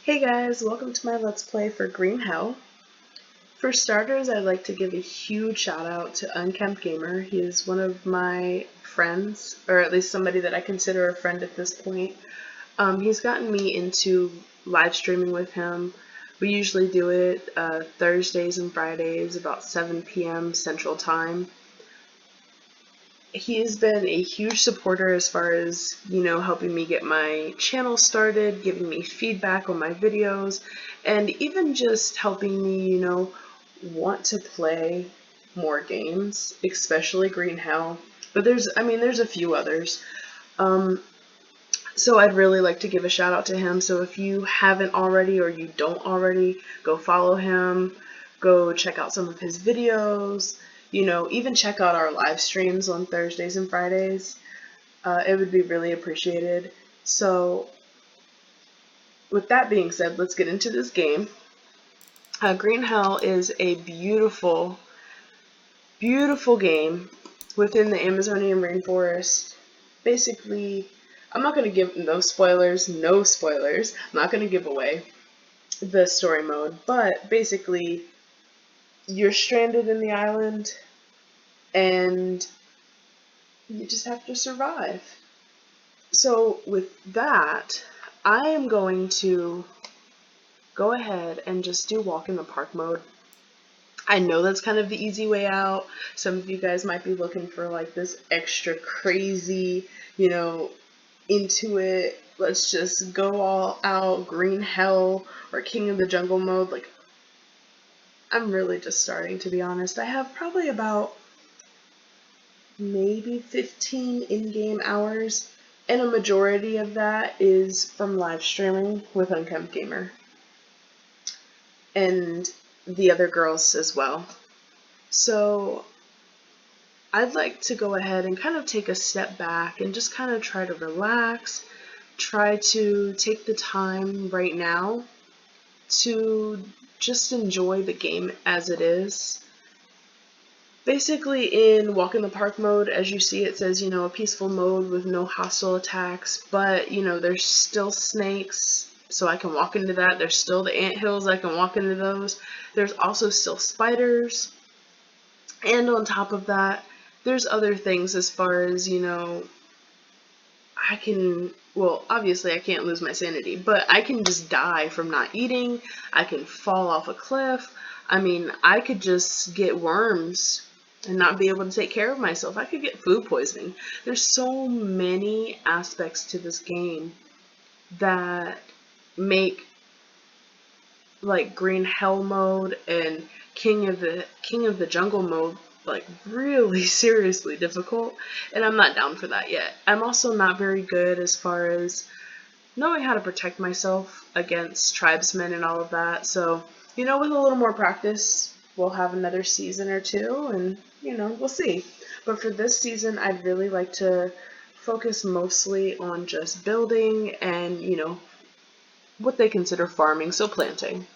Hey guys, welcome to my Let's Play for Green Hell. For starters, I'd like to give a huge shout out to Unkempt Gamer. He is one of my friends, or at least somebody that I consider a friend at this point. He's gotten me into live streaming with him. We usually do it Thursdays and Fridays about 7 p.m. Central Time. He has been a huge supporter as far as, helping me get my channel started, giving me feedback on my videos, and even just helping me, want to play more games, especially Green Hell. But there's a few others. So I'd really like to give a shout out to him. So if you haven't already or you don't already, go follow him, go check out some of his videos, even check out our live streams on Thursdays and Fridays. It would be really appreciated. So with that being said, let's get into this game. Green Hell is a beautiful, beautiful game within the Amazonian rainforest. Basically, I'm not going to give no spoilers. I'm not going to give away the story mode, but basically, you're stranded in the island and you just have to survive. So with that, I am going to go ahead and just do walk in the park mode. I know that's kind of the easy way out. Some of you guys might be looking for like this extra crazy, into it, let's just go all out Green Hell or King of the Jungle mode. Like, I'm really just starting, to be honest. I have probably about maybe 15 in-game hours, and a majority of that is from live streaming with Unkempt Gamer and the other girls as well. So I'd like to go ahead and kind of take a step back and just kind of try to relax, try to take the time right now to just enjoy the game as it is. Basically, in walk in the park mode, as you see, it says, a peaceful mode with no hostile attacks, but, there's still snakes, so I can walk into that. There's still the anthills, I can walk into those. There's also still spiders, and on top of that, there's other things as far as, I can, well, obviously I can't lose my sanity, but I can just die from not eating. I can fall off a cliff. I could just get worms and not be able to take care of myself. I could get food poisoning. There's so many aspects to this game that make like Green Hell mode and King of the Jungle mode like really seriously difficult, and I'm not down for that yet. I'm also not very good as far as knowing how to protect myself against tribesmen and all of that. So, with a little more practice, we'll have another season or two, and we'll see. But for this season, I'd really like to focus mostly on just building and, what they consider farming, so planting.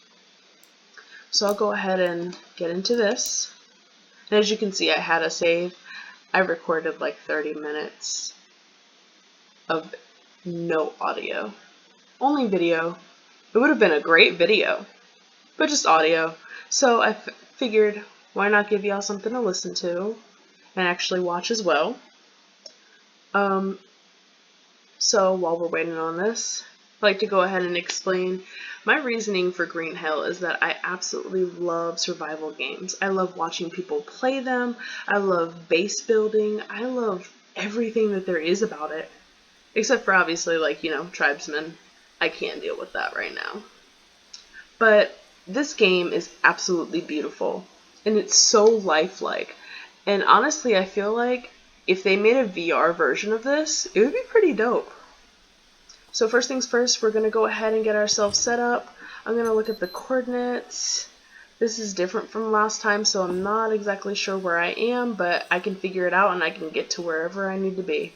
So I'll go ahead and get into this. And as you can see, I had a save. I recorded like 30 minutes of no audio. Only video. It would have been a great video, but just audio. So I figured, why not give y'all something to listen to and actually watch as well. So while we're waiting on this, I'd like to go ahead and explain my reasoning for Green Hell is that I absolutely love survival games. I love watching people play them. I love base building. I love everything that there is about it. Except for obviously, like, tribesmen. I can't deal with that right now. But this game is absolutely beautiful. And it's so lifelike. And honestly, I feel like if they made a VR version of this, it would be pretty dope. So first things first, we're going to go ahead and get ourselves set up. I'm going to look at the coordinates. This is different from last time, so I'm not exactly sure where I am, but I can figure it out and I can get to wherever I need to be.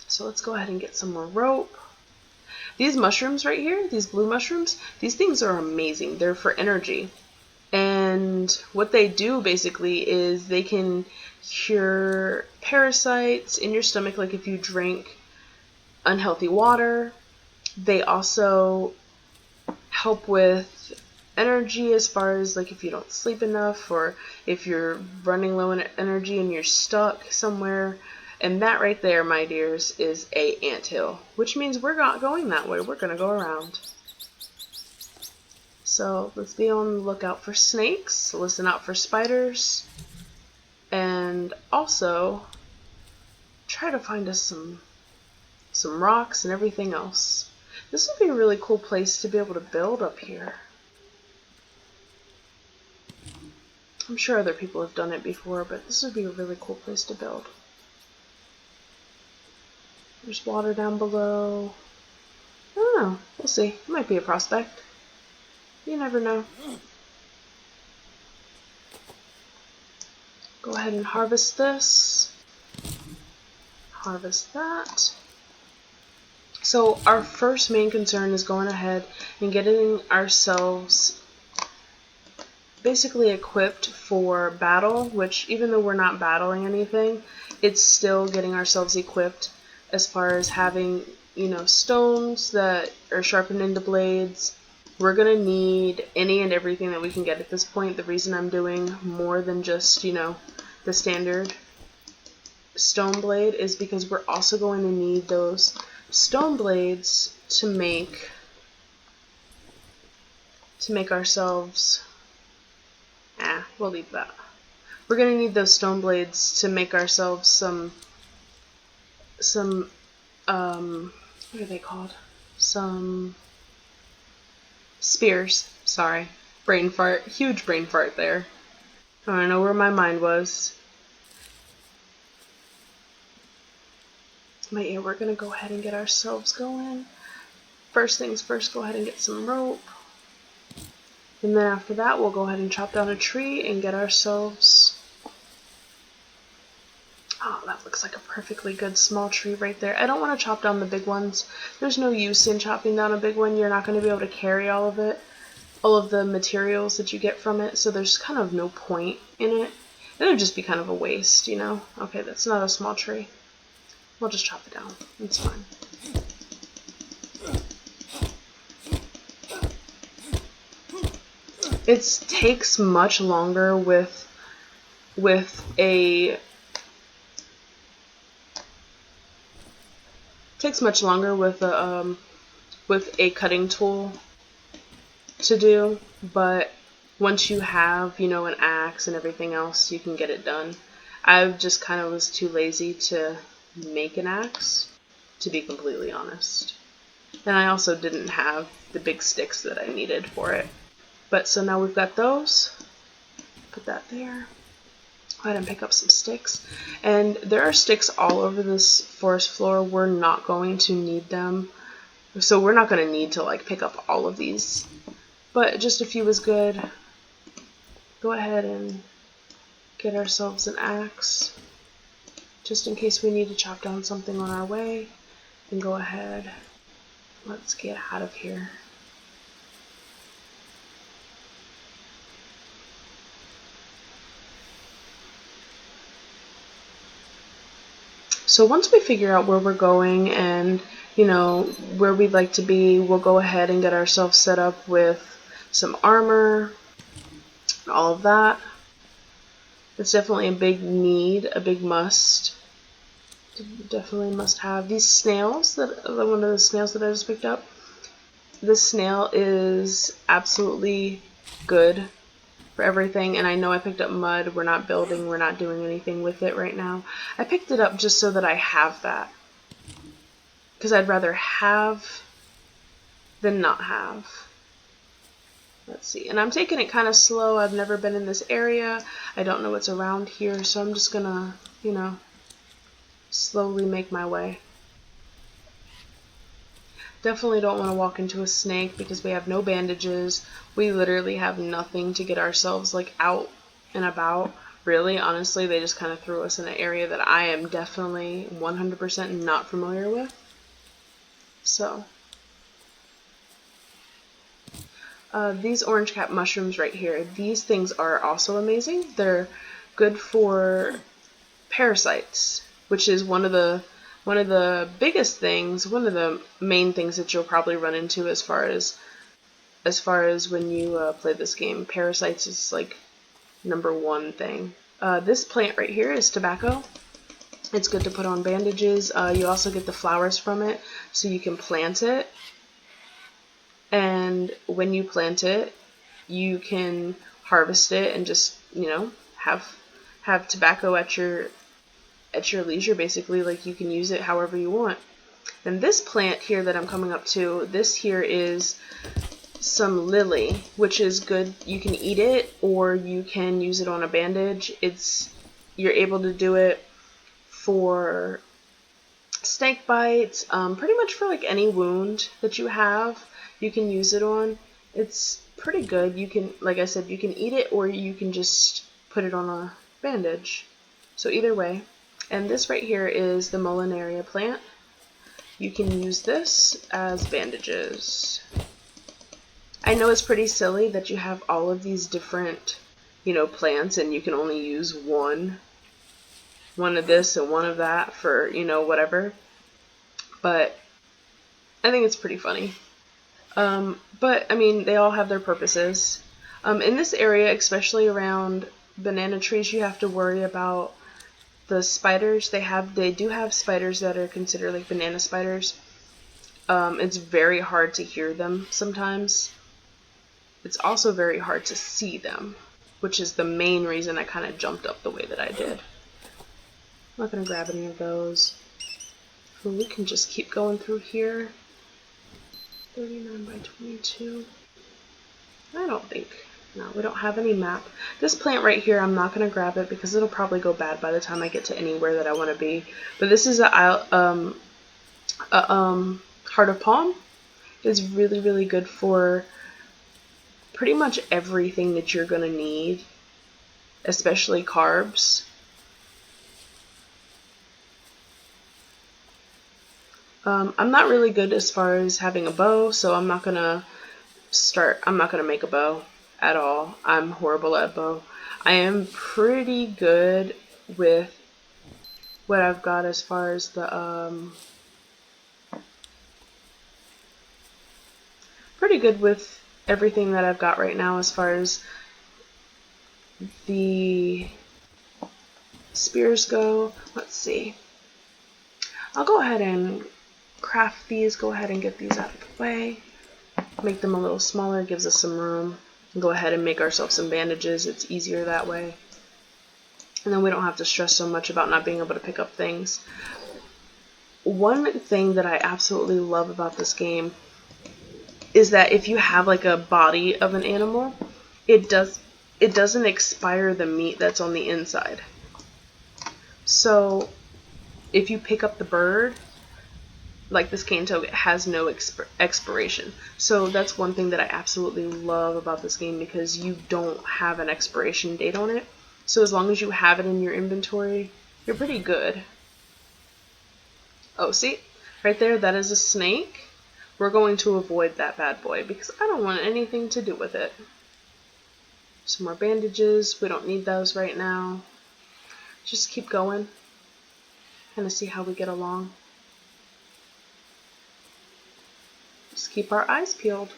So let's go ahead and get some more rope. These mushrooms right here, these blue mushrooms, these things are amazing. They're for energy. And what they do basically is they can cure parasites in your stomach, like if you drink unhealthy water. They also help with energy as far as like if you don't sleep enough or if you're running low on energy and you're stuck somewhere. And that right there, my dears, is a anthill, which means we're not going that way. We're going to go around. So let's be on the lookout for snakes, listen out for spiders, and also try to find us some rocks and everything else. This would be a really cool place to be able to build up here. I'm sure other people have done it before, but this would be a really cool place to build. There's water down below. I don't know. We'll see. It might be a prospect. You never know. Go ahead and harvest this. Harvest that. So our first main concern is going ahead and getting ourselves basically equipped for battle, which even though we're not battling anything, it's still getting ourselves equipped as far as having, you know, stones that are sharpened into blades. We're going to need any and everything that we can get at this point. The reason I'm doing more than just, you know, the standard stone blade is because we're also going to need those stone blades to make ourselves, we'll leave that. We're going to need those stone blades to make ourselves some what are they called? Some spears. Sorry. Brain fart. Huge brain fart there. I don't know where my mind was. But yeah, we're going to go ahead and get ourselves going. First things first, go ahead and get some rope. And then after that, we'll go ahead and chop down a tree and get ourselves... Oh, that looks like a perfectly good small tree right there. I don't want to chop down the big ones. There's no use in chopping down a big one. You're not going to be able to carry all of it, all of the materials that you get from it, so there's kind of no point in it. It would just be kind of a waste, you know? Okay, that's not a small tree. We'll just chop it down. It's fine. It takes much longer with a cutting tool to do, but once you have, you know, an axe and everything else, you can get it done. I just kind of was too lazy to make an axe, to be completely honest. And I also didn't have the big sticks that I needed for it. But so now we've got those. Put that there. Go ahead and pick up some sticks. And there are sticks all over this forest floor. We're not going to need them. So we're not going to need to like pick up all of these. But just a few is good. Go ahead and get ourselves an axe. Just in case we need to chop down something on our way. And go ahead. Let's get out of here. So once we figure out where we're going and, you know, where we'd like to be, we'll go ahead and get ourselves set up with some armor, all of that. It's definitely a big need, a big must. Definitely must have. These snails, one of the snails that I just picked up, this snail is absolutely good for everything, and I know I picked up mud. We're not building, we're not doing anything with it right now. I picked it up just so that I have that, because I'd rather have than not have. Let's see, and I'm taking it kind of slow. I've never been in this area. I don't know what's around here, so I'm just gonna, you know, slowly make my way. Definitely don't want to walk into a snake because we have no bandages. We literally have nothing to get ourselves like out and about. Really, honestly, they just kind of threw us in an area that I am definitely 100% not familiar with. So, these orange cap mushrooms right here, these things are also amazing. They're good for parasites, which is one of the biggest things, one of the main things that you'll probably run into as far as as far as when you play this game. Parasites is like #1 thing. This plant right here is tobacco. It's good to put on bandages. You also get the flowers from it, so you can plant it. And when you plant it, you can harvest it and just, you know, have tobacco at your leisure, basically. Like, you can use it however you want. And this plant here that I'm coming up to, this here is some lily, which is good. You can eat it or you can use it on a bandage. You're able to do it for snake bites, pretty much for like any wound that you have, you can use it on. It's pretty good. You can, like I said, you can eat it or you can just put it on a bandage. So either way. And this right here is the Mollinaria plant. You can use this as bandages. I know it's pretty silly that you have all of these different, you know, plants and you can only use one of this and one of that for, you know, whatever. But I think it's pretty funny. But I mean, they all have their purposes. In this area, especially around banana trees, you have to worry about the spiders. They do have spiders that are considered like banana spiders. It's very hard to hear them sometimes. It's also very hard to see them, which is the main reason I kind of jumped up the way that I did. I'm not going to grab any of those. So we can just keep going through here. 39 by 22. I don't think. No, we don't have any map. This plant right here, I'm not going to grab it because it'll probably go bad by the time I get to anywhere that I want to be. But this is a heart of palm. It's really, really good for pretty much everything that you're going to need, especially carbs. I'm not really good as far as having a bow, so I'm not gonna make a bow at all. I'm horrible at bow. I am pretty good with what I've got as far as the, pretty good with everything that I've got right now as far as the spears go. Let's see. I'll go ahead and craft these, go ahead and get these out of the way, make them a little smaller, gives us some room, and go ahead and make ourselves some bandages. It's easier that way, and then we don't have to stress so much about not being able to pick up things. One thing that I absolutely love about this game is that if you have like a body of an animal, it doesn't expire the meat that's on the inside. So if you pick up the bird, like this cane toad, it has no expiration. So that's one thing that I absolutely love about this game, because you don't have an expiration date on it. So as long as you have it in your inventory, you're pretty good. Oh, see? Right there, that is a snake. We're going to avoid that bad boy because I don't want anything to do with it. Some more bandages. We don't need those right now. Just keep going. Kind of see how we get along. Just keep our eyes peeled.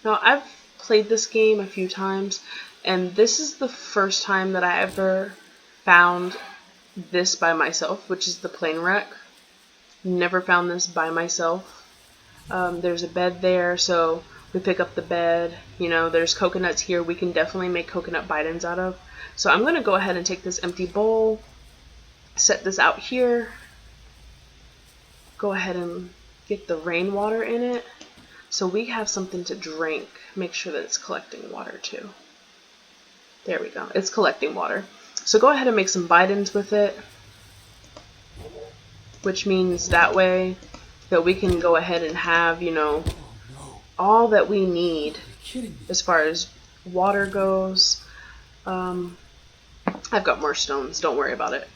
Now, I've played this game a few times, and this is the first time that I ever found this by myself, which is the plane wreck. Never found this by myself. There's a bed there, so we pick up the bed. You know, there's coconuts here. We can definitely make coconut bidons out of. So I'm going to go ahead and take this empty bowl, set this out here, go ahead and get the rainwater in it so we have something to drink. Make sure that it's collecting water too. There we go. It's collecting water. So go ahead and make some bidons with it, which means that way that we can go ahead and have, you know, all that we need as far as water goes. I've got more stones. Don't worry about it.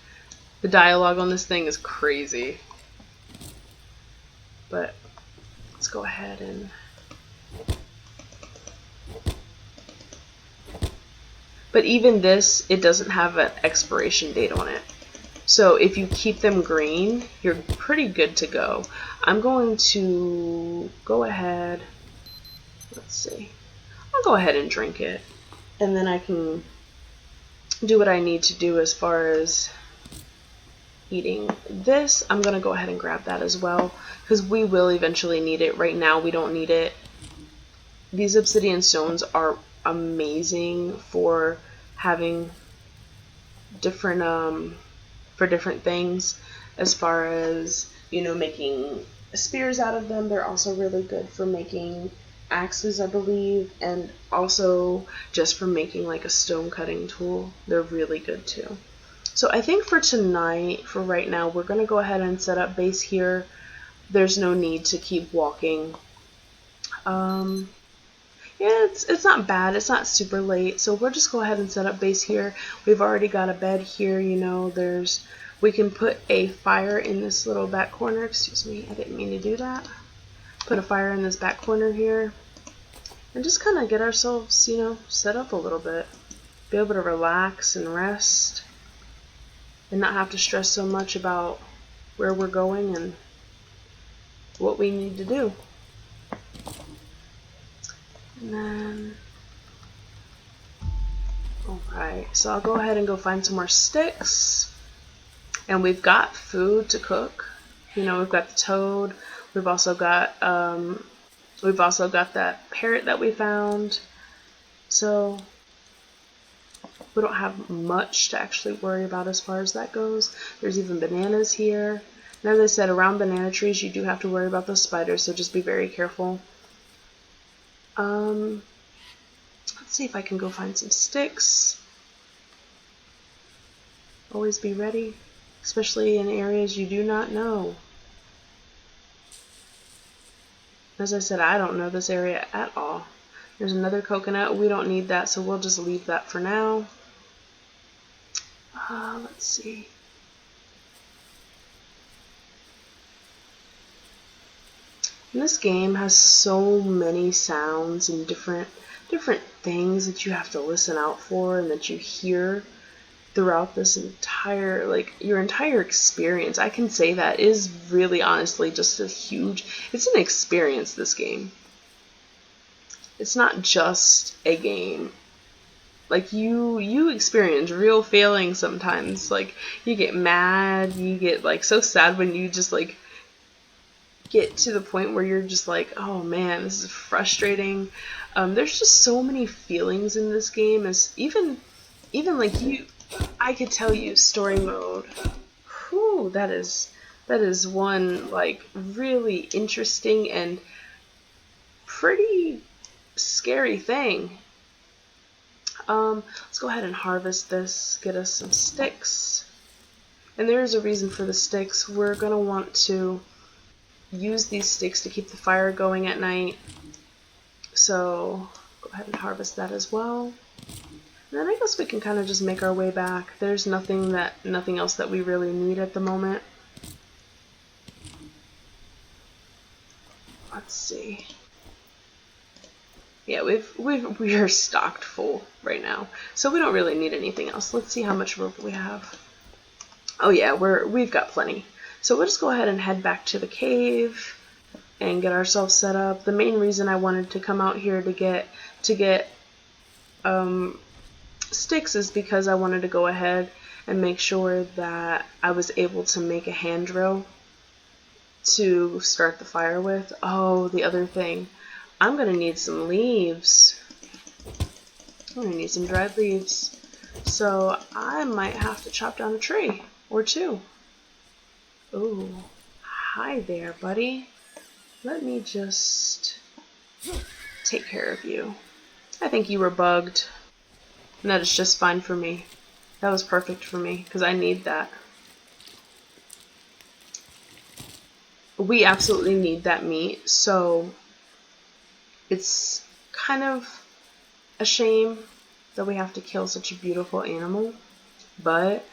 The dialogue on this thing is crazy. But let's go ahead and... But even this, it doesn't have an expiration date on it. So if you keep them green, you're pretty good to go. I'm going to go ahead, let's see, I'll go ahead and drink it. And then I can do what I need to do as far as eating this. I'm going to go ahead and grab that as well, because we will eventually need it. Right now we don't need it. These obsidian stones are amazing for having different for different things, as far as, you know, making spears out of them. They're also really good for making axes, I believe, and also just for making like a stone cutting tool. They're really good too. So I think for tonight, for right now, we're going to go ahead and set up base here. There's no need to keep walking. Yeah, it's not bad. It's not super late, so we'll just go ahead and set up base here. We've already got a bed here. You know, we can put a fire in this little back corner. Excuse me, I didn't mean to do that. Put a fire in this back corner here, and just kind of get ourselves, you know, set up a little bit. Be able to relax and rest, and not have to stress so much about where we're going and what we need to do. And then, alright, so I'll go ahead and go find some more sticks. And we've got food to cook. You know, we've got the toad. We've also got that parrot that we found. So we don't have much to actually worry about as far as that goes. There's even bananas here. And as I said, around banana trees you do have to worry about those spiders, so just be very careful. Let's see if I can go find some sticks. Always be ready, especially in areas you do not know. As I said, I don't know this area at all. There's another coconut. We don't need that, so we'll just leave that for now. Let's see. And this game has so many sounds and different things that you have to listen out for and that you hear throughout this entire, like, your entire experience. I can say that is really honestly just it's an experience, this game. It's not just a game. Like, you experience real feelings sometimes. Like, you get mad, you get like so sad when you just like get to the point where you're just like, oh man, this is frustrating. There's just so many feelings in this game. As even like I could tell you story mode. Whew, that is one like really interesting and pretty scary thing. Let's go ahead and harvest this, get us some sticks. And there is a reason for the sticks. We're going to want to use these sticks to keep the fire going at night. So go ahead and harvest that as well. And then I guess we can kind of just make our way back. There's nothing else that we really need at the moment. Let's see. Yeah, we are stocked full right now, so we don't really need anything else. Let's see how much rope we have. Oh yeah, we've got plenty. So we'll just go ahead and head back to the cave and get ourselves set up. The main reason I wanted to come out here to get sticks is because I wanted to go ahead and make sure that I was able to make a hand drill to start the fire with. Oh, the other thing, I'm gonna need some leaves. I'm gonna need some dried leaves. So I might have to chop down a tree or two. Ooh, hi there, buddy. Let me just take care of you. I think you were bugged, and that is just fine for me. That was perfect for me, because I need that. We absolutely need that meat, so it's kind of a shame that we have to kill such a beautiful animal, but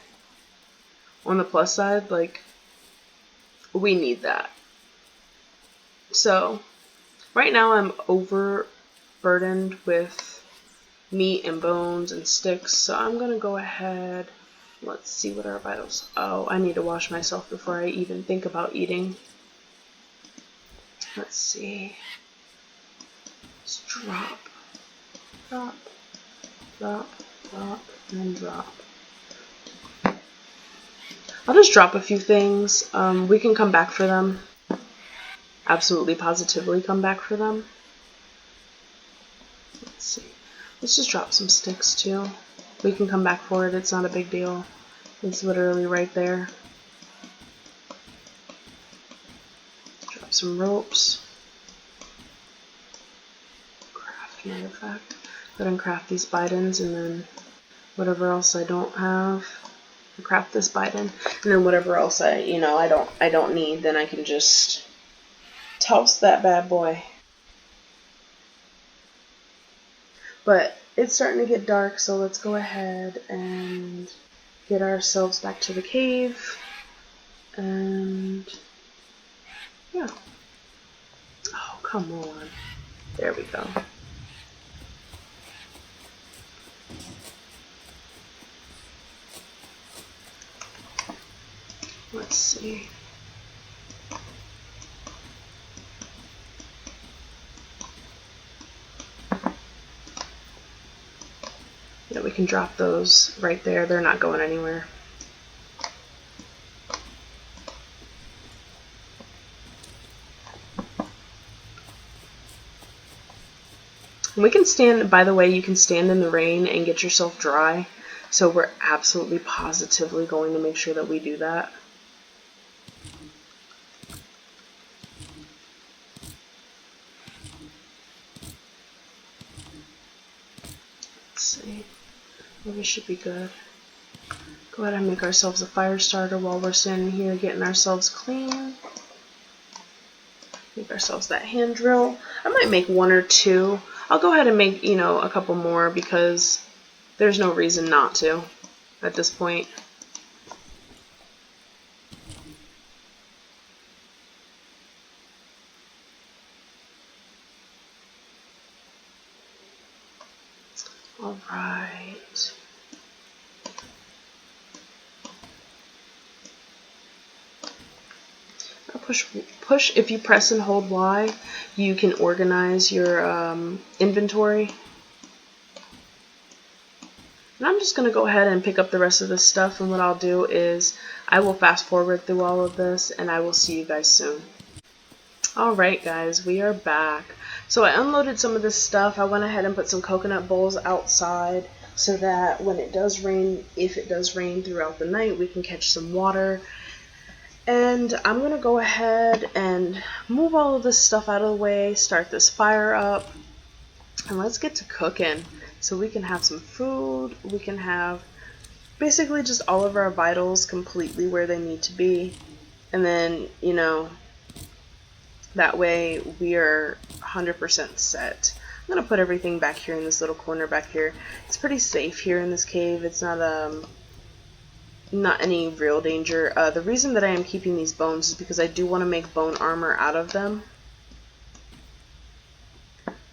on the plus side, like, we need that. So right now I'm overburdened with meat and bones and sticks, so I'm gonna go ahead Let's see what our vitals. Oh, I need to wash myself before I even think about eating. Let's see. Let's drop, drop, drop, drop, and drop. I'll just drop a few things. We can come back for them. Absolutely, positively come back for them. Let's see. Let's just drop some sticks too. We can come back for it. It's not a big deal. It's literally right there. Drop some ropes. Craft, matter of fact. Go ahead and craft these bidons, and then whatever else I don't have, craft this bidon, and then whatever else I don't need, then I can just toss that bad boy. But it's starting to get dark, so let's go ahead and get ourselves back to the cave. And yeah. Oh, come on. There we go. Let's see. Yeah, we can drop those right there. They're not going anywhere. And we can stand, by the way, you can stand in the rain and get yourself dry. So we're absolutely positively going to make sure that we do that. Let's see. Well, we should be good. Go ahead and make ourselves a fire starter while we're standing here getting ourselves clean. Make ourselves that hand drill. I might make one or two. I'll go ahead and make, a couple more because there's no reason not to at this point. All right. Push. If you press and hold Y, you can organize your inventory. And I'm just going to go ahead and pick up the rest of this stuff, and what I'll do is I will fast forward through all of this, and I will see you guys soon. Alright guys, we are back. So I unloaded some of this stuff. I went ahead and put some coconut bowls outside so that when it does rain, if it does rain throughout the night, we can catch some water. And I'm going to go ahead and move all of this stuff out of the way, start this fire up, and let's get to cooking. So we can have some food, we can have basically just all of our vitals completely where they need to be. And then, that way we are 100% set. I'm going to put everything back here in this little corner back here. It's pretty safe here in this cave. It's not any real danger. The reason that I am keeping these bones is because I do want to make bone armor out of them.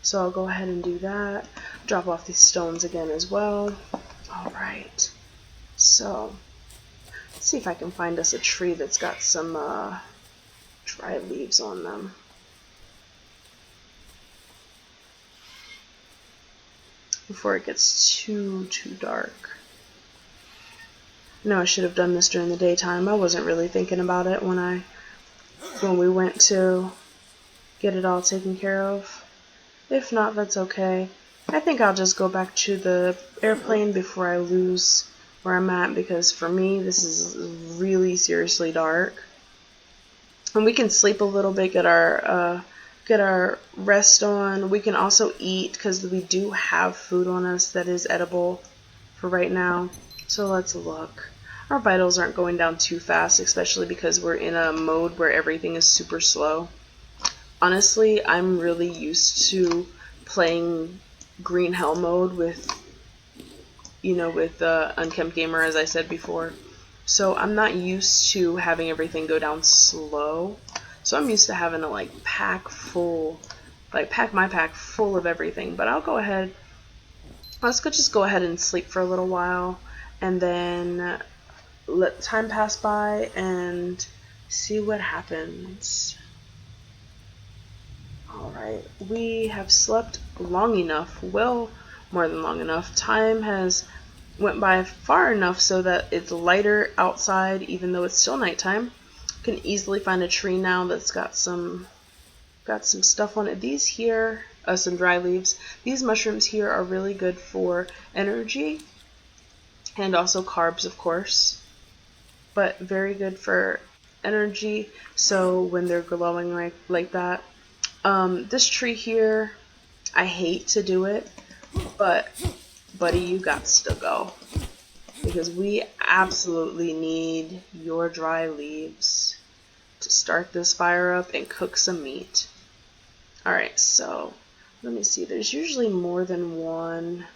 So I'll go ahead and do that. Drop off these stones again as well. Alright. So, let's see if I can find us a tree that's got some dry leaves on them. Before it gets too dark. No, I should have done this during the daytime. I wasn't really thinking about it when we went to get it all taken care of. If not, that's okay. I think I'll just go back to the airplane before I lose where I'm at, because for me this is really seriously dark. And we can sleep a little bit, get our rest on. We can also eat because we do have food on us that is edible for right now. So let's look. Our vitals aren't going down too fast, especially because we're in a mode where everything is super slow. Honestly, I'm really used to playing green hell mode with Unkempt Gamer, as I said before. So I'm not used to having everything go down slow. So I'm used to having to pack my pack full of everything. But I'll go ahead. Let's just go ahead and sleep for a little while, and then let time pass by and see what happens. Alright, we have slept long enough, well more than long enough. Time has went by far enough so that it's lighter outside even though it's still nighttime. You can easily find a tree now that's got some stuff on it. These here, some dry leaves. These mushrooms here are really good for energy and also carbs, of course, but very good for energy. So when they're glowing like that, this tree here, I hate to do it, but buddy, you got to go because we absolutely need your dry leaves to start this fire up and cook some meat. Alright, so let me see. There's usually more than one.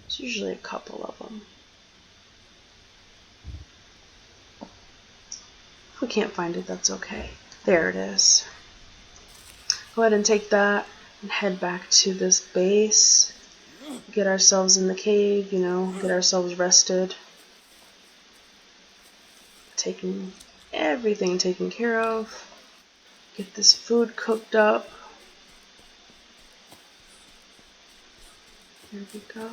There's usually a couple of them. If we can't find it, that's okay. There it is. Go ahead and take that and head back to this base. Get ourselves in the cave, you know, get ourselves rested. Taking everything taken care of. Get this food cooked up. There we go.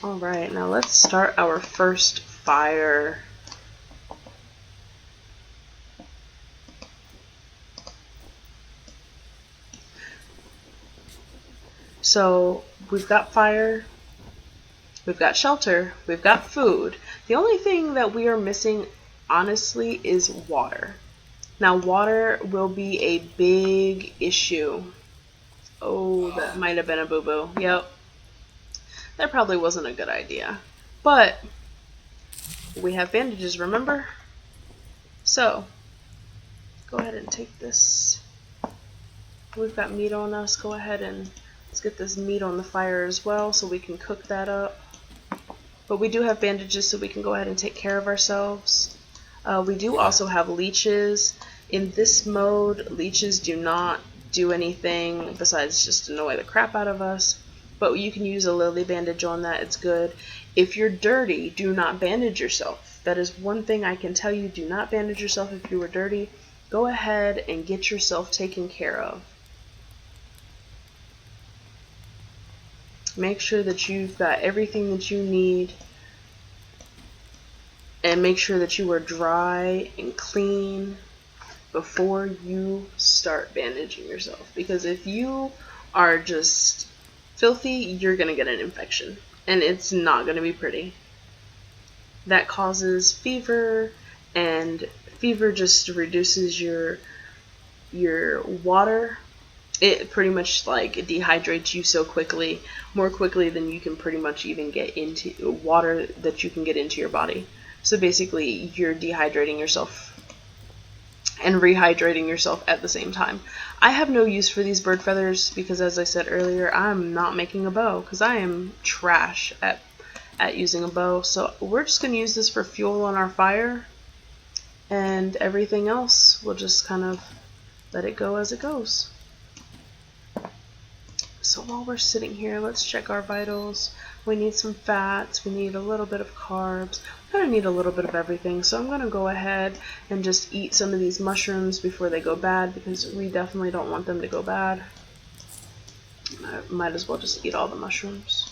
Alright, now let's start our first fire. So we've got fire, we've got shelter, we've got food. The only thing that we are missing, honestly, is water. Now water will be a big issue. Oh, that might have been a boo-boo. Yep. That probably wasn't a good idea. But we have bandages, remember? So, go ahead and take this. We've got meat on us. Go ahead and let's get this meat on the fire as well so we can cook that up. But we do have bandages so we can go ahead and take care of ourselves. We do also have leeches. In this mode, leeches do not do anything besides just annoy the crap out of us. But you can use a lily bandage on that. It's good. If you're dirty, do not bandage yourself. That is one thing I can tell you. Do not bandage yourself if you are dirty. Go ahead and get yourself taken care of. Make sure that you've got everything that you need. And make sure that you are dry and clean before you start bandaging yourself. Because if you are just filthy, you're going to get an infection. And it's not going to be pretty. That causes fever, and fever just reduces your water. It pretty much like dehydrates you so quickly, more quickly than you can pretty much even get into water that you can get into your body. So basically you're dehydrating yourself and rehydrating yourself at the same time. I have no use for these bird feathers because, as I said earlier, I'm not making a bow because I am trash at using a bow. So we're just going to use this for fuel on our fire, and everything else we'll just kind of let it go as it goes. So while we're sitting here, let's check our vitals. We need some fats, we need a little bit of carbs, we're going to need a little bit of everything. So I'm going to go ahead and just eat some of these mushrooms before they go bad, because we definitely don't want them to go bad. I might as well just eat all the mushrooms.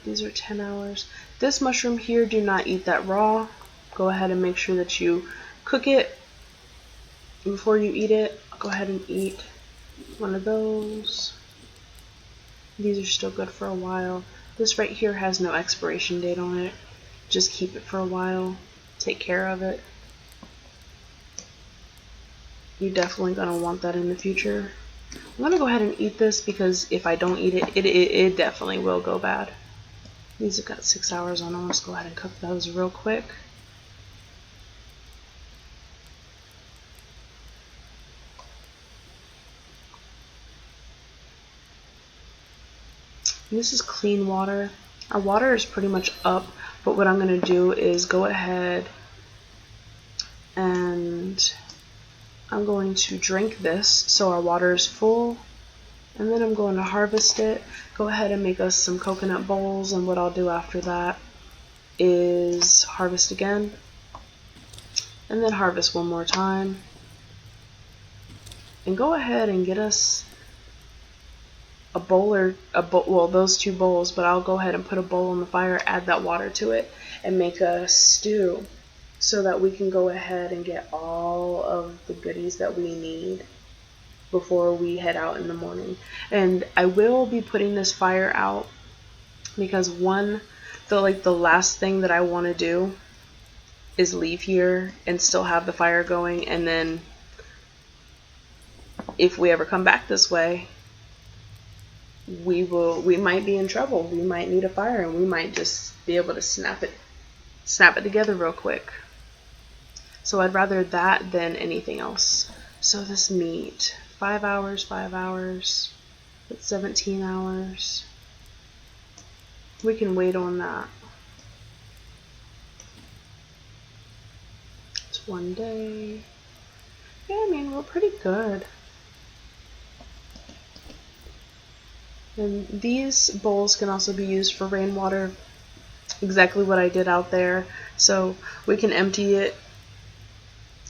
These are 10 hours. This mushroom here, do not eat that raw. Go ahead and make sure that you cook it before you eat it. Go ahead and eat one of those. These are still good for a while. This right here has no expiration date on it. Just keep it for a while. Take care of it. You're definitely going to want that in the future. I'm going to go ahead and eat this because if I don't eat it, it definitely will go bad. These have got 6 hours on them. Let's go ahead and cook those real quick. This is clean water. Our water is pretty much up, but what I'm going to do is go ahead and I'm going to drink this so our water is full, and then I'm going to harvest it. Go ahead and make us some coconut bowls, and what I'll do after that is harvest again, and then harvest one more time, and go ahead and get us a bowl or well, those 2 bowls, but I'll go ahead and put a bowl on the fire, add that water to it, and make a stew so that we can go ahead and get all of the goodies that we need before we head out in the morning. And I will be putting this fire out because the last thing that I want to do is leave here and still have the fire going, and then if we ever come back this way, we might be in trouble. We might need a fire, and we might just be able to snap it together real quick. So I'd rather that than anything else. So this meat, 5 hours, that's 17 hours. We can wait on that. It's 1 day. Yeah, I mean, we're pretty good. And these bowls can also be used for rainwater, exactly what I did out there. So we can empty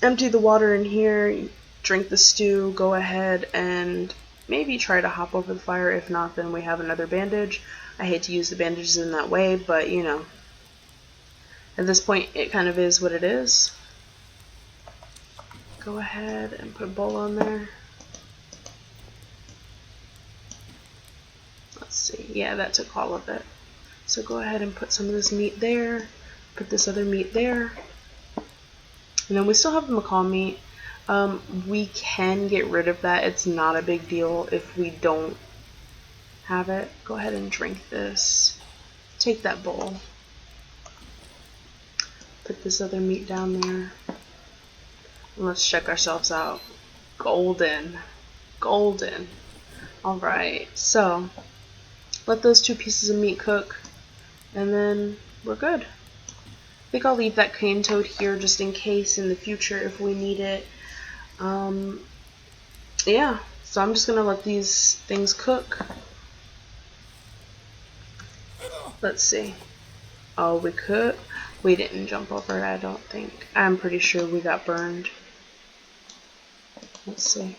the water in here, drink the stew, go ahead and maybe try to hop over the fire. If not, then we have another bandage. I hate to use the bandages in that way, but you know, at this point it kind of is what it is. Go ahead and put a bowl on there. Let's see, yeah, that took all of it. So go ahead and put some of this meat there, put this other meat there, and then we still have the macaw meat. We can get rid of that. It's not a big deal if we don't have it. Go ahead and drink this. Take that bowl. Put this other meat down there. And let's check ourselves out. Golden. Golden. Alright, so let those 2 pieces of meat cook, and then we're good. I think I'll leave that cane toad here just in case in the future if we need it. Yeah, so I'm just gonna let these things cook. Let's see. Oh, we didn't jump over it, I don't think. I'm pretty sure we got burned. Let's see.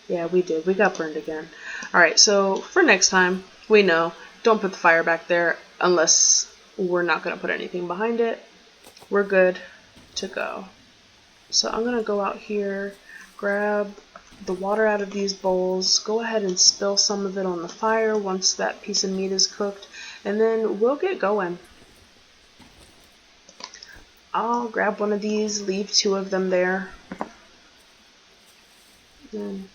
Yeah, we did. We got burned again. Alright, so for next time, we know, don't put the fire back there unless we're not going to put anything behind it. We're good to go. So I'm going to go out here, grab the water out of these bowls, go ahead and spill some of it on the fire once that piece of meat is cooked, and then we'll get going. I'll grab one of these, leave 2 of them there. Then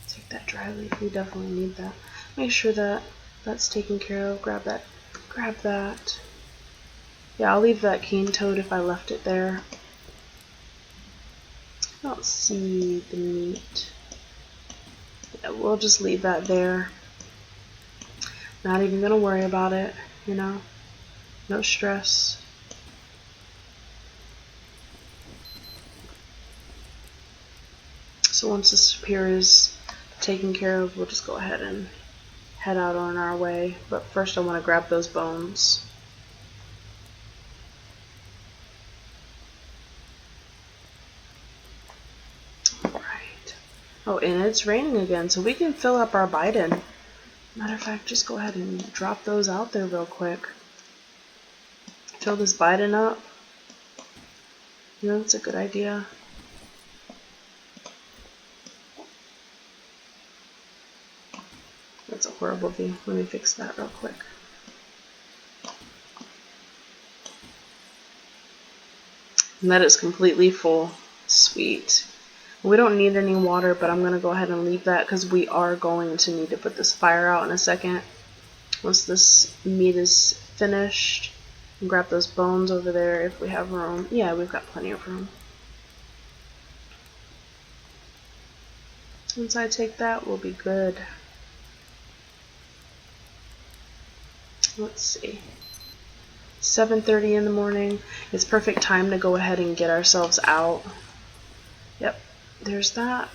take that dry leaf, we definitely need that. Make sure that that's taken care of. Grab that. Yeah, I'll leave that cane toad if I left it there. I don't see the meat. Yeah, we'll just leave that there. Not even gonna worry about it, you know? No stress. So once this spear is taken care of, we'll just go ahead and head out on our way. But first I want to grab those bones. Alright. Oh, and it's raining again, so we can fill up our Biden. Matter of fact, just go ahead and drop those out there real quick. Fill this Biden up. You know, that's a good idea. That's a horrible view. Let me fix that real quick. And that is completely full. Sweet. We don't need any water, but I'm going to go ahead and leave that because we are going to need to put this fire out in a second. Once this meat is finished, and grab those bones over there if we have room. Yeah, we've got plenty of room. Once I take that, we'll be good. Let's see. 7:30 in the morning. It's perfect time to go ahead and get ourselves out. Yep, there's that.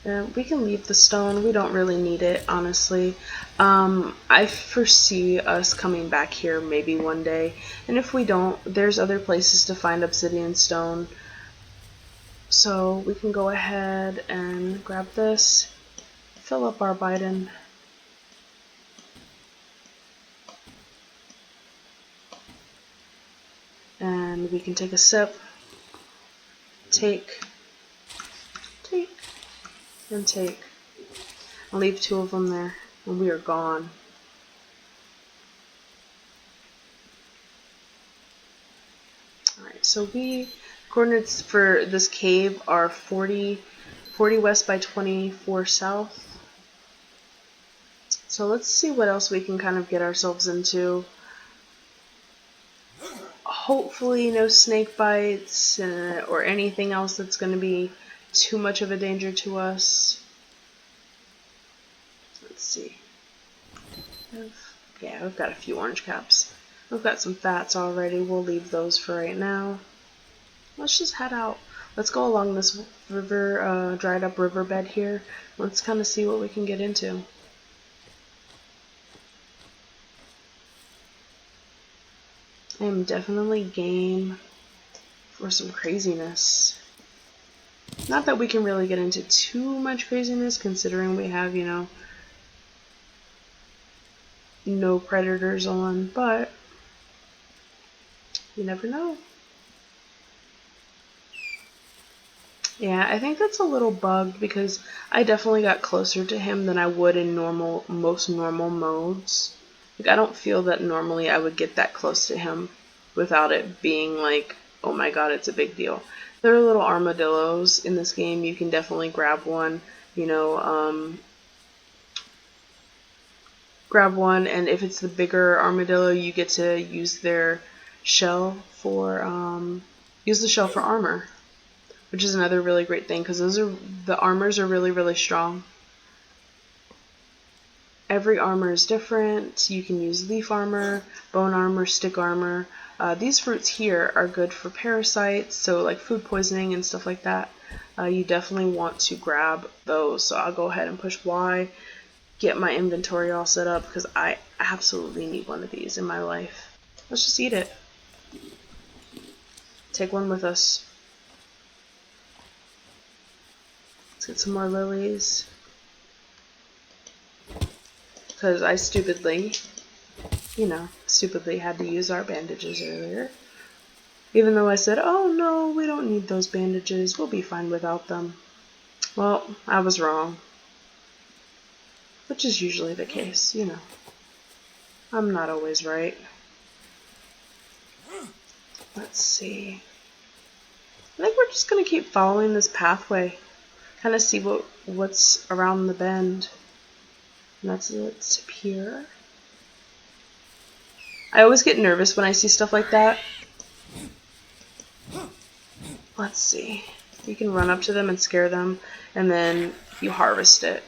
We can leave the stone. We don't really need it, honestly. I foresee us coming back here maybe one day. And if we don't, there's other places to find obsidian stone. So we can go ahead and grab this, fill up our Biden. And we can take a sip, take, and take. I'll leave 2 of them there, and we are gone. Alright, so coordinates for this cave are 40 west by 24 south. So let's see what else we can kind of get ourselves into. Hopefully no snake bites or anything else that's going to be too much of a danger to us. Let's see. Yeah, we've got a few orange caps. We've got some fats already. We'll leave those for right now. Let's just head out. Let's go along this river, dried up riverbed here. Let's kind of see what we can get into. I am definitely game for some craziness. Not that we can really get into too much craziness considering we have, you know, no predators on, but you never know. Yeah, I think that's a little bugged because I definitely got closer to him than I would in most normal modes. Like, I don't feel that normally I would get that close to him without it being like, oh my god, it's a big deal. There are little armadillos in this game. You can definitely grab one, you know, grab one, and if it's the bigger armadillo, you get to use their shell for, use the shell for armor, which is another really great thing because the armors are really, really strong. Every armor is different. You can use leaf armor, bone armor, stick armor. These fruits here are good for parasites, so like food poisoning and stuff like that. You definitely want to grab those. So I'll go ahead and push Y, get my inventory all set up because I absolutely need one of these in my life. Let's just eat it. Take one with us. Let's get some more lilies. Because I stupidly had to use our bandages earlier. Even though I said, oh no, we don't need those bandages, we'll be fine without them. Well, I was wrong. Which is usually the case, you know. I'm not always right. Let's see. I think we're just going to keep following this pathway. Kind of see what's around the bend. And that's it here. I always get nervous when I see stuff like that. Let's see. You can run up to them and scare them, and then you harvest it.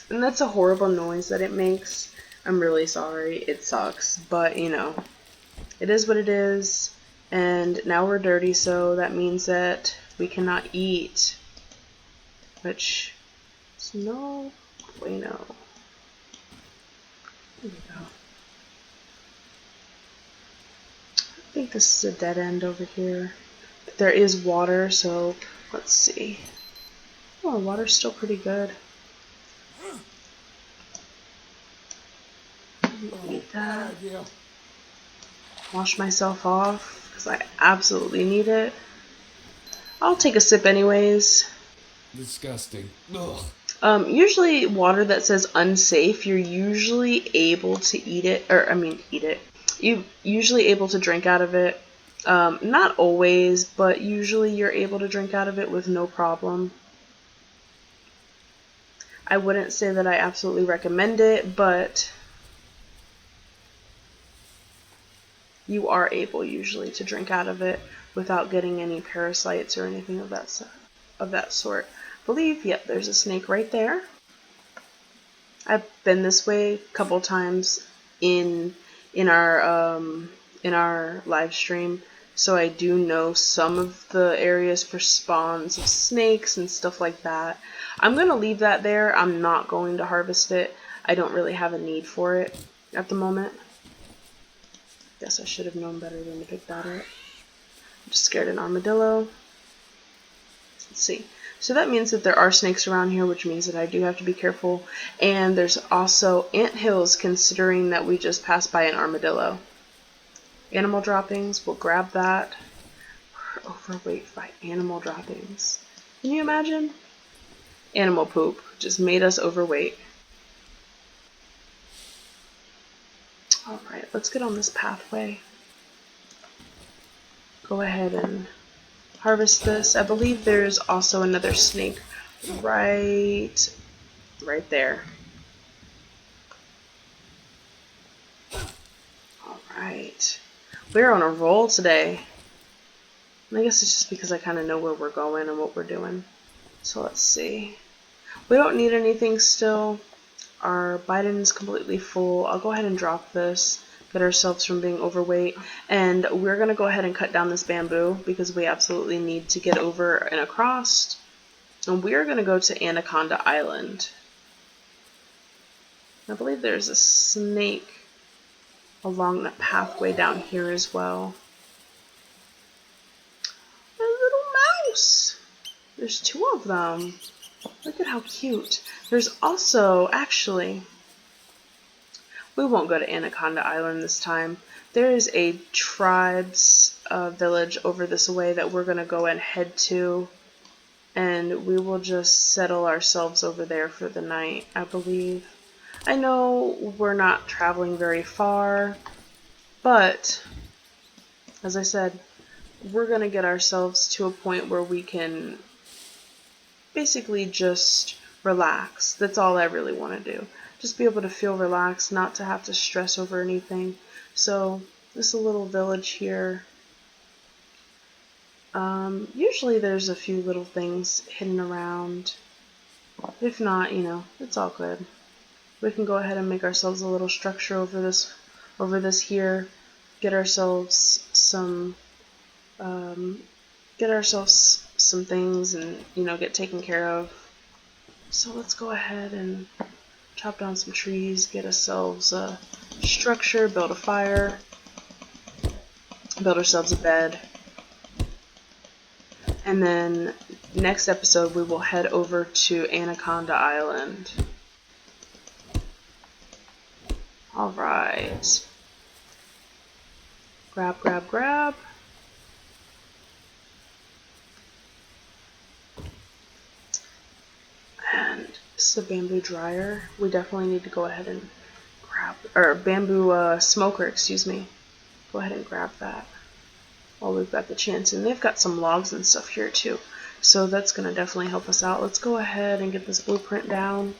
And that's a horrible noise that it makes. I'm really sorry. It sucks. But, you know, it is what it is. And now we're dirty, so that means that we cannot eat. Which is no bueno. There we go. I think this is a dead end over here. But there is water, so let's see. Oh, water's still pretty good. Eat that. Wash myself off because I absolutely need it. I'll take a sip anyways. Disgusting. Ugh. Usually water that says unsafe, you're usually able to eat it, you're usually able to drink out of it. Not always, but usually you're able to drink out of it with no problem. I wouldn't say that I absolutely recommend it, but you are able usually to drink out of it without getting any parasites or anything of that sort. I believe, yep, there's a snake right there. I've been this way a couple times in our live stream, so I do know some of the areas for spawns of snakes and stuff like that. I'm going to leave that there. I'm not going to harvest it. I don't really have a need for it at the moment. Guess I should have known better than to pick that up. I'm just scared an armadillo. Let's see. So that means that there are snakes around here, which means that I do have to be careful. And there's also anthills, considering that we just passed by an armadillo. Animal droppings, we'll grab that. We're overweight by animal droppings. Can you imagine? Animal poop just made us overweight. Alright, let's get on this pathway. Go ahead and harvest this. I believe there's also another snake right there. Alright. We're on a roll today. I guess it's just because I kind of know where we're going and what we're doing. So let's see. We don't need anything still. Our Biden is completely full. I'll go ahead and drop this. Get ourselves from being overweight. And we're going to go ahead and cut down this bamboo because we absolutely need to get over and across. And we're going to go to Anaconda Island. I believe there's a snake along the pathway down here as well. A little mouse! There's two of them. Look at how cute. There's also, actually, we won't go to Anaconda Island this time. There is a tribe's village over this way that we're going to go and head to. And we will just settle ourselves over there for the night, I believe. I know we're not traveling very far, but as I said, we're going to get ourselves to a point where we can basically just relax. That's all I really want to do. Just be able to feel relaxed, not to have to stress over anything. So, this is a little village here. Usually there's a few little things hidden around. If not, you know, it's all good. We can go ahead and make ourselves a little structure over this here. Get ourselves some things and, you know, get taken care of. So let's go ahead and chop down some trees, get ourselves a structure, build a fire, build ourselves a bed. And then next episode we will head over to Anaconda Island. Alright. Grab, grab, grab. And this is a bamboo dryer. We definitely need to go ahead and grab, or bamboo smoker, excuse me. Go ahead and grab that while we've got the chance. And they've got some logs and stuff here too. So that's going to definitely help us out. Let's go ahead and get this blueprint down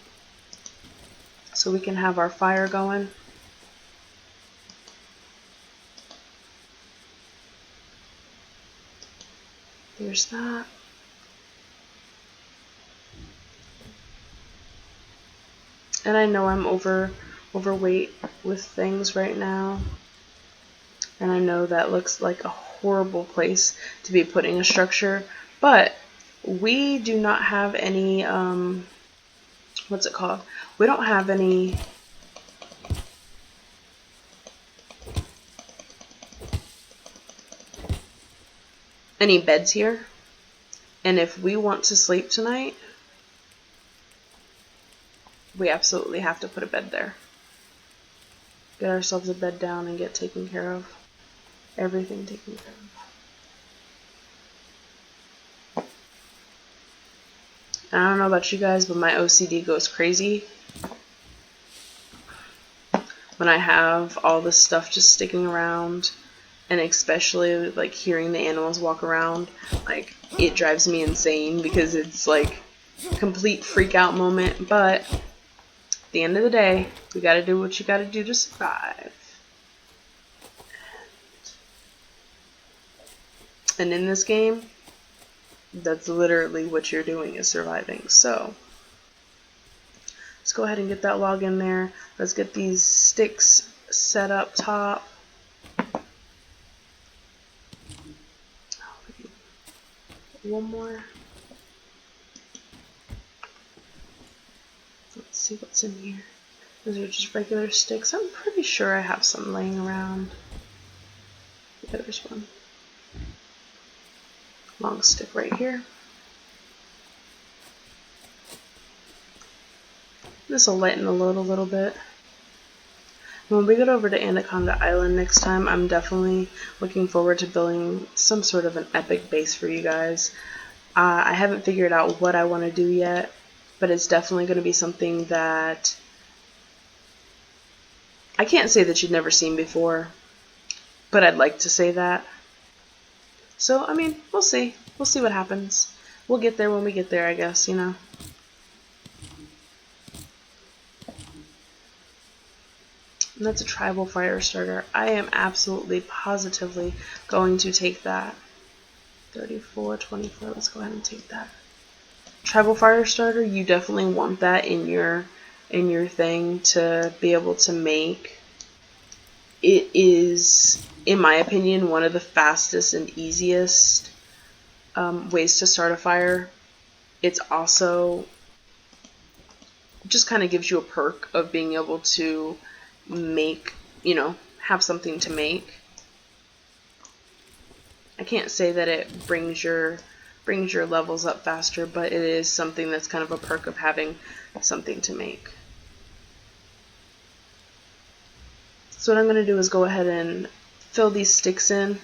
so we can have our fire going. There's that. And I know I'm overweight with things right now. And I know that looks like a horrible place to be putting a structure. But we do not have any, what's it called? We don't have any beds here. And if we want to sleep tonight, we absolutely have to put a bed there. Get ourselves a bed down and get taken care of. Everything taken care of. And I don't know about you guys, but my OCD goes crazy when I have all this stuff just sticking around, and especially like hearing the animals walk around. Like, it drives me insane because it's like a complete freak out moment. But at the end of the day, we gotta do what you gotta do to survive. And in this game, that's literally what you're doing, is surviving. So let's go ahead and get that log in there. Let's get these sticks set up top. one more. Let's see what's in here. Those are just regular sticks. I'm pretty sure I have some laying around. Yeah, there's one. Long stick right here. This will lighten the load a little bit. When we get over to Anaconda Island next time, I'm definitely looking forward to building some sort of an epic base for you guys. I haven't figured out what I want to do yet, but it's definitely going to be something that I can't say that you've never seen before, but I'd like to say that. So, I mean, we'll see. We'll see what happens. We'll get there when we get there, I guess, you know. And that's a tribal fire starter. I am absolutely positively going to take that. 34, 24, let's go ahead and take that. Tribal fire starter, you definitely want that in your thing to be able to make. It is, in my opinion, one of the fastest and easiest ways to start a fire. It's also just kind of gives you a perk of being able to make, you know, have something to make. I can't say that it brings your levels up faster, but it is something that's kind of a perk of having something to make. So what I'm going to do is go ahead and fill these sticks in.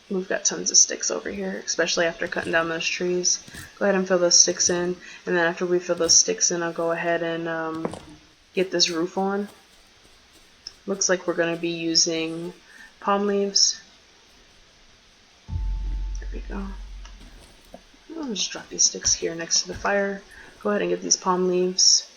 We've got tons of sticks over here, especially after cutting down those trees. Go ahead and fill those sticks in, and then after we fill those sticks in, I'll go ahead and get this roof on. Looks like we're going to be using palm leaves. There we go. I'll just drop these sticks here next to the fire. Go ahead and get these palm leaves.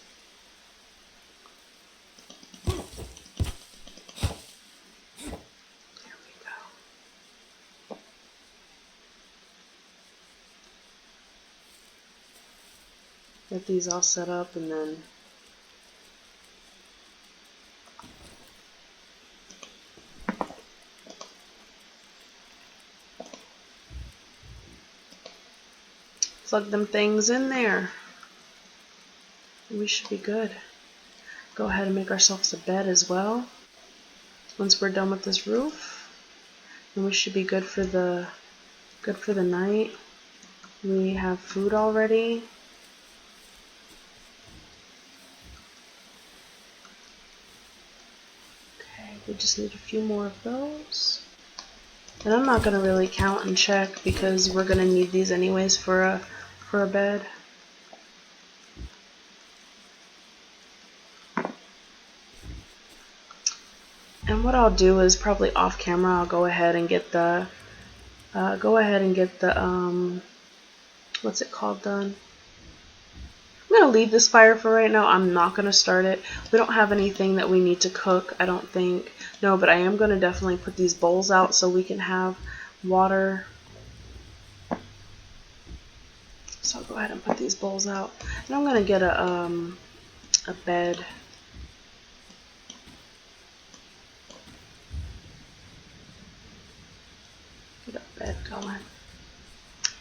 Get these all set up, and then plug them things in there. We should be good. Go ahead and make ourselves a bed as well. Once we're done with this roof, and we should be good for the night. We have food already. We just need a few more of those. And I'm not going to really count and check because we're going to need these anyways for a bed. And what I'll do is probably off camera I'll go ahead and get the what's it called done. I'm going to leave this fire for right now. I'm not going to start it. We don't have anything that we need to cook, I don't think. No, but I am going to definitely put these bowls out so we can have water. So I'll go ahead and put these bowls out. And I'm going to get a bed. Get a bed going.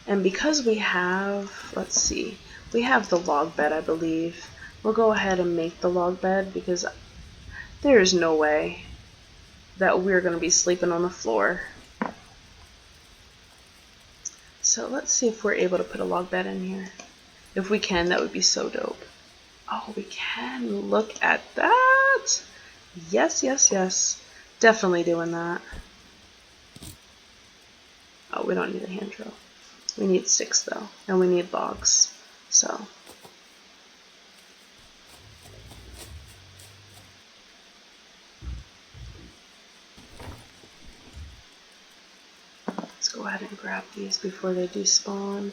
And because we have, let's see, we have the log bed, I believe. We'll go ahead and make the log bed because there is no way that we're going to be sleeping on the floor. So let's see if we're able to put a log bed in here. If we can, that would be so dope. Oh, we can. Look at that. Yes, yes, yes. Definitely doing that. Oh, we don't need a hand drill. We need sticks though, and we need logs. So let's go ahead and grab these before they despawn.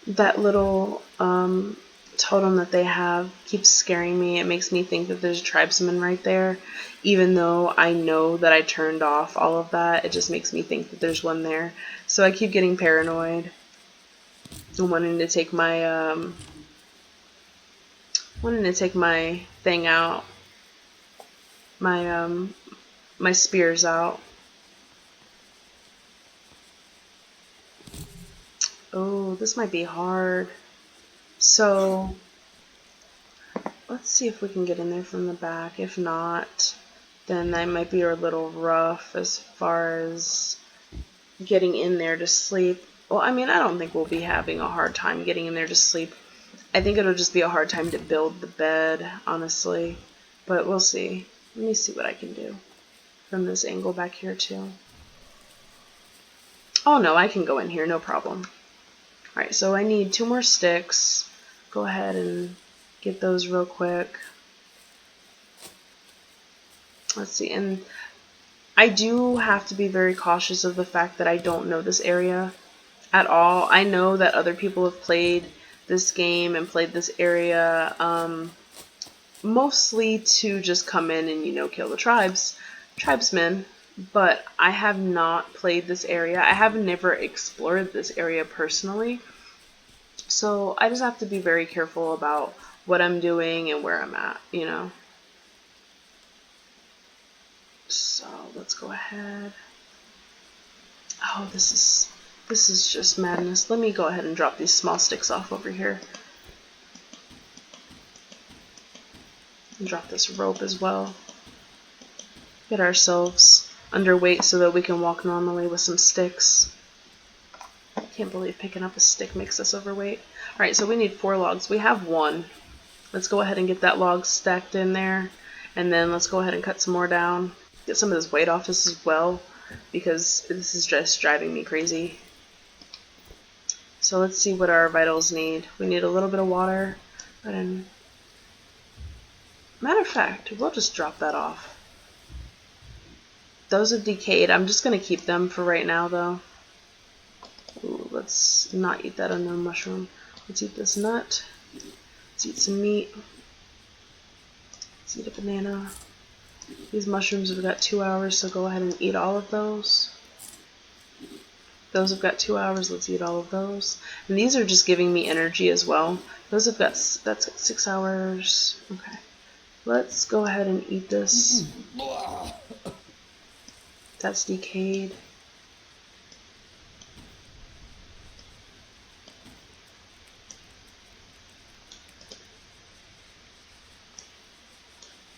That little totem that they have keeps scaring me. It makes me think that there's a tribesman right there. Even though I know that I turned off all of that, it just makes me think that there's one there. So I keep getting paranoid and wanting to take my thing out. my spears out. Oh, this might be hard. So let's see if we can get in there from the back. If not, then that might be a little rough as far as getting in there to sleep. Well, I mean, I don't think we'll be having a hard time getting in there to sleep. I think it'll just be a hard time to build the bed, honestly. But we'll see. Let me see what I can do from this angle back here, too. Oh, no, I can go in here, no problem. Alright, so I need 2 more sticks. Go ahead and get those real quick. Let's see, and I do have to be very cautious of the fact that I don't know this area at all. I know that other people have played this game and played this area mostly to just come in and, you know, kill the tribesmen, but I have not played this area. I have never explored this area personally, so I just have to be very careful about what I'm doing and where I'm at, you know. So let's go ahead. Oh, this is just madness. Let me go ahead and drop these small sticks off over here. And drop this rope as well. Get ourselves underweight so that we can walk normally with some sticks. I can't believe picking up a stick makes us overweight. Alright, so we need 4 logs. We have 1. Let's go ahead and get that log stacked in there. And then let's go ahead and cut some more down. Get some of this weight off this as well, because this is just driving me crazy. So let's see what our vitals need. We need a little bit of water. And matter of fact, we'll just drop that off. Those have decayed. I'm just going to keep them for right now, though. Ooh, let's not eat that unknown mushroom. Let's eat this nut. Let's eat some meat. Let's eat a banana. These mushrooms have got 2 hours, so go ahead and eat all of those. Those have got 2 hours, let's eat all of those. And these are just giving me energy as well. Those have got, that's got 6 hours. Okay. Let's go ahead and eat this. That's decayed.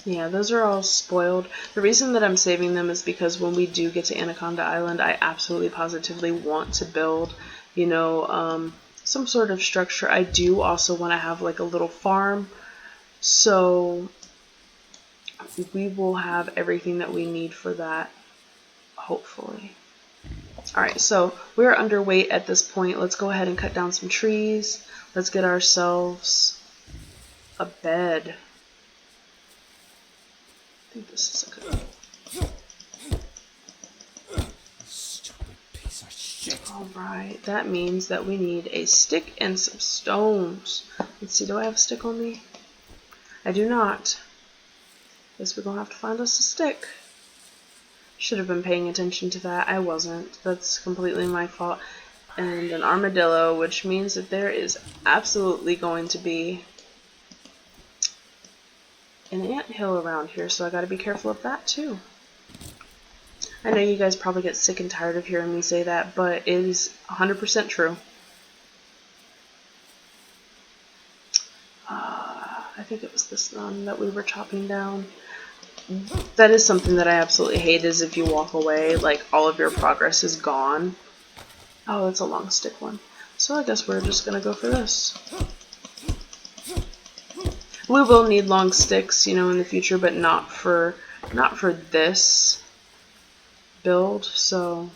Yeah, those are all spoiled. The reason that I'm saving them is because when we do get to Anaconda Island, I absolutely positively want to build, you know, some sort of structure. I do also want to have like a little farm, so we will have everything that we need for that, hopefully. Alright, so we're underweight at this point. Let's go ahead and cut down some trees. Let's get ourselves a bed. I think this is a good Stupid piece of shit. Alright, that means that we need a stick and some stones. Let's see, do I have a stick on me? I do not. Guess we're gonna have to find us a stick. Should have been paying attention to that. I wasn't. That's completely my fault. And an armadillo, which means that there is absolutely going to be an anthill around here, so I gotta be careful of that too. I know you guys probably get sick and tired of hearing me say that, but it is 100% true. I think it was this one that we were chopping down. That is something that I absolutely hate, is if you walk away, like all of your progress is gone. Oh, that's a long stick one. So I guess we're just gonna go for this. We will need long sticks, you know, in the future, but not for this build, so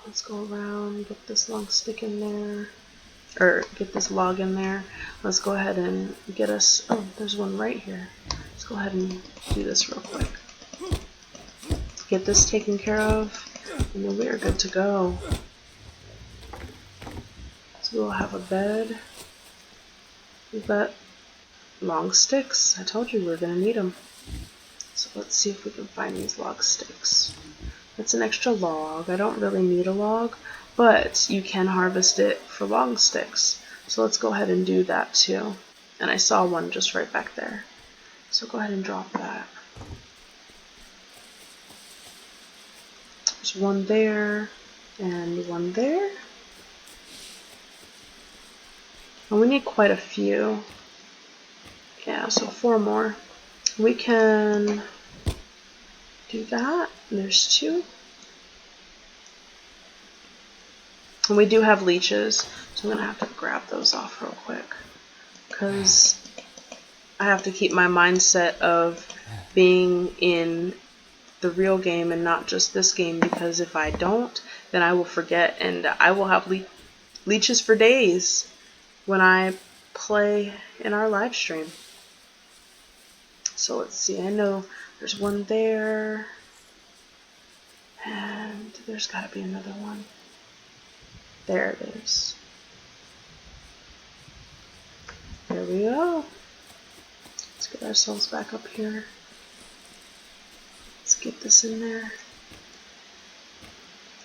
let's go around, get this long stick in there, or get this log in there. Let's go ahead and get us, oh, there's one right here. Let's go ahead and do this real quick. Get this taken care of, and then we are good to go. So we'll have a bed. We've got long sticks. I told you we were going to need them. So let's see if we can find these log sticks. It's an extra log. I don't really need a log, but you can harvest it for long sticks. So let's go ahead and do that too. And I saw one just right back there. So go ahead and drop that. There's one there and one there. And we need quite a few. Yeah, so 4 more. We can do that. There's 2. And we do have leeches, so I'm going to have to grab those off real quick. Because I have to keep my mindset of being in the real game and not just this game, because if I don't, then I will forget and I will have leeches for days when I play in our live stream. So let's see, I know there's one there, and there's got to be another one. There it is. There we go. Let's get ourselves back up here. Let's get this in there.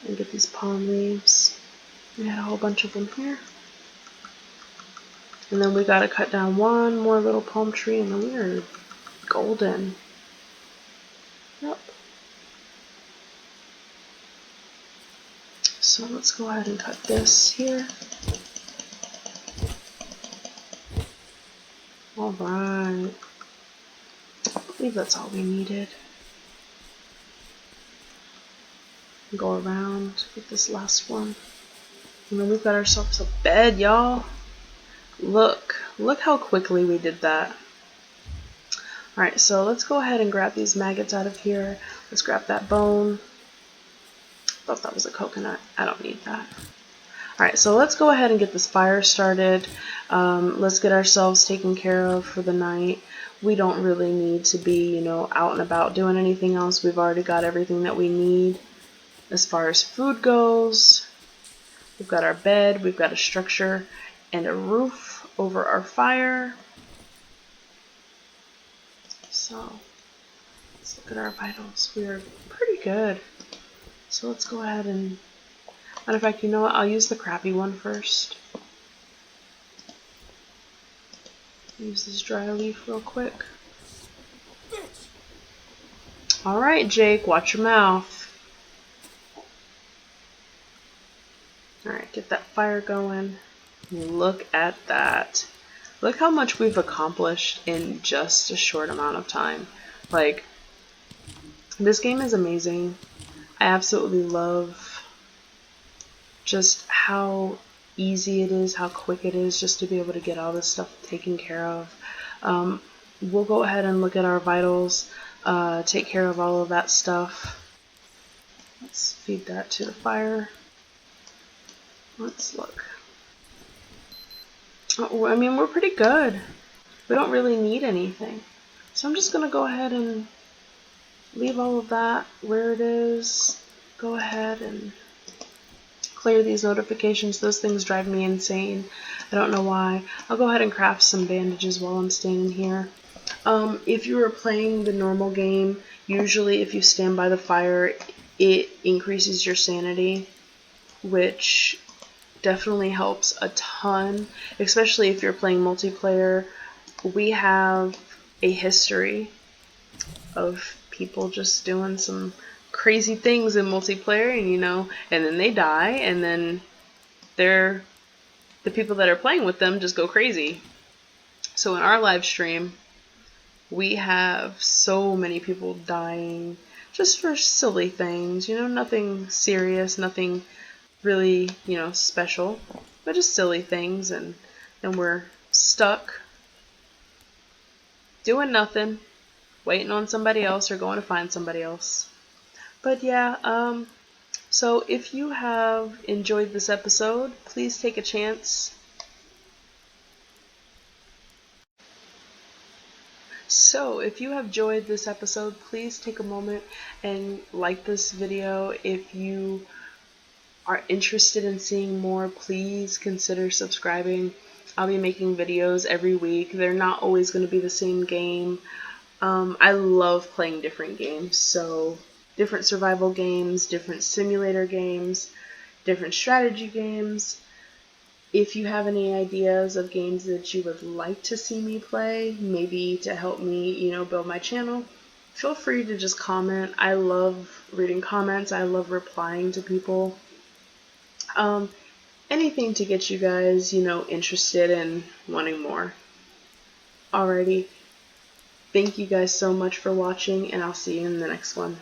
And get these palm leaves. We had a whole bunch of them here. And then we gotta cut down one more little palm tree and then we are golden. Yep. So let's go ahead and cut this here. Alright. I believe that's all we needed. Go around with this last one. And then we've got ourselves a bed, y'all. Look how quickly we did that. Alright, so let's go ahead and grab these maggots out of here. Let's grab that bone. Thought that was a coconut. I don't need that. Alright, so let's go ahead and get this fire started. Let's get ourselves taken care of for the night. We don't really need to be, out and about doing anything else. We've already got everything that we need. As far as food goes, we've got our bed, we've got a structure and a roof over our fire. So let's look at our vitals. We are pretty good. So let's go ahead and, matter of fact, you know what? I'll use the crappy one first. Use this dry leaf real quick. Alright, Jake, watch your mouth. Alright, get that fire going. Look at that. Look how much we've accomplished in just a short amount of time. Like, this game is amazing. I absolutely love just how easy it is, how quick it is just to be able to get all this stuff taken care of. We'll go ahead and look at our vitals, take care of all of that stuff. Let's feed that to the fire. Let's look. Oh, I mean, we're pretty good. We don't really need anything. So I'm just going to go ahead and leave all of that where it is. Go ahead and clear these notifications. Those things drive me insane. I don't know why. I'll go ahead and craft some bandages while I'm standing here. If you were playing the normal game, usually if you stand by the fire, it increases your sanity, which definitely helps a ton, especially if you're playing multiplayer. We have a history of people just doing some crazy things in multiplayer, and then they die, and then the people that are playing with them just go crazy. So in our live stream, we have so many people dying just for silly things, nothing serious, nothing really, special, but just silly things, and then we're stuck doing nothing, waiting on somebody else or going to find somebody else. But yeah, so if you have enjoyed this episode, please take a chance. So if you have enjoyed this episode, please take a moment and like this video. If you are interested in seeing more, please consider subscribing. I'll be making videos every week. They're not always going to be the same game. I love playing different games, so different survival games, different simulator games, different strategy games. If you have any ideas of games that you would like to see me play, maybe to help me, build my channel, feel free to just comment. I love reading comments. I love replying to people. Anything to get you guys, interested in wanting more. Alrighty. Thank you guys so much for watching, and I'll see you in the next one.